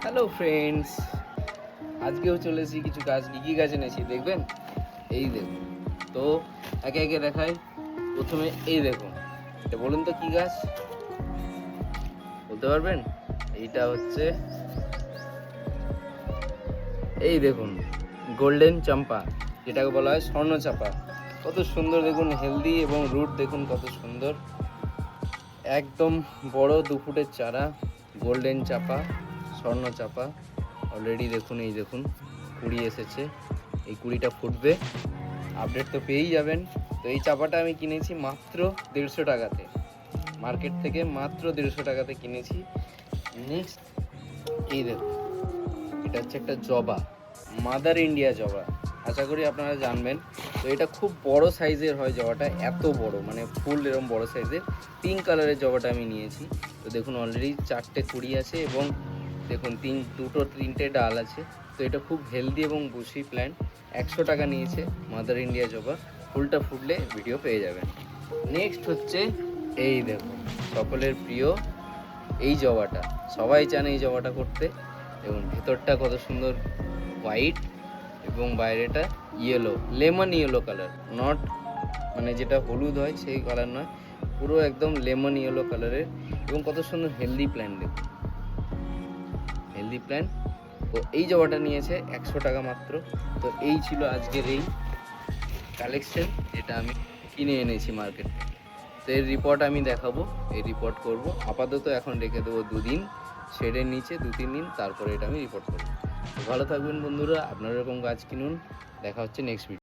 Hello friends, আজকেও চলে এসেছি কিছু গাছ। কী গাছ এনেছি দেখবেন? এই দেখুন তো, একে একে দেখাই। প্রথমে এই দেখুন, এটা বলুন তো কী গাছ, বলতে পারবেন? এইটা হচ্ছে, এই দেখুন, গোল্ডেন চম্পা, যেটাকে বলা হয় স্বর্ণ চাপা। কত সুন্দর দেখুন, হেলদি এবং রুট দেখুন কত সুন্দর। একদম বড় 2 ফুটের চারা, গোল্ডেন চাপা, স্বর্ণ চাপা। অলরেডি দেখুন, এই দেখুন কুড়ি এসেছে, এই কুড়িটা ফুটবে, আপডেট তো পেয়েই যাবেন। তো এই চাপাটা আমি কিনেছি মাত্র 150 টাকাতে, মার্কেট থেকে মাত্র 150 টাকাতে কিনেছি। নেক্সট এই দেখুন, এটা হচ্ছে একটা জবা, মাদার ইন্ডিয়া জবা, আশা করি আপনারা জানবেন। তো এটা খুব বড় সাইজের হয় জবাটা, এত বড় মানে ফুল এরকম বড় সাইজের। পিঙ্ক কালারের জবাটা আমি নিয়েছি। তো দেখুন অলরেডি 4টে কুড়ি আছে এবং দেখুন 3টে ডাল আছে। তো এটা খুব হেলদি এবং বুশি প্ল্যান্ট। 100 টাকা নিয়েছে মাদার ইন্ডিয়া জবা। ফুলটা ফুটলে ভিডিও পেয়ে যাবেন। নেক্সট হচ্ছে এই দেখুন, সকলের প্রিয় এই জবাটা, সবাই চান এই জবাটা করতে। এবং ভেতরটা কত সুন্দর হোয়াইট এবং বাইরেটা yellow, lemon yellow colour, not মানে যেটা হলুদ হয় সেই কালার নয়, পুরো একদম লেমন ইয়েলো কালারের। এবং কত সুন্দর হেলদি প্ল্যান্ট, দেখুন হেলদি প্ল্যান্ট। তো এই জবাটা নিয়েছে 100 টাকা মাত্র। তো এই ছিল আজকের এই কালেকশন, যেটা আমি কিনে এনেছি মার্কেট থেকে। তো এর রিপোর্ট আমি দেখাবো, এই রিপোর্ট করব। আপাতত এখন রেখে দেবো 2 দিন শেডের নিচে, 2-3 দিন, তারপরে এটা আমি রিপোর্ট করবো। তো ভালো থাকবেন বন্ধুরা, আপনারা এরকম গাছ কিনুন। দেখা হচ্ছে নেক্সট ভিডিও।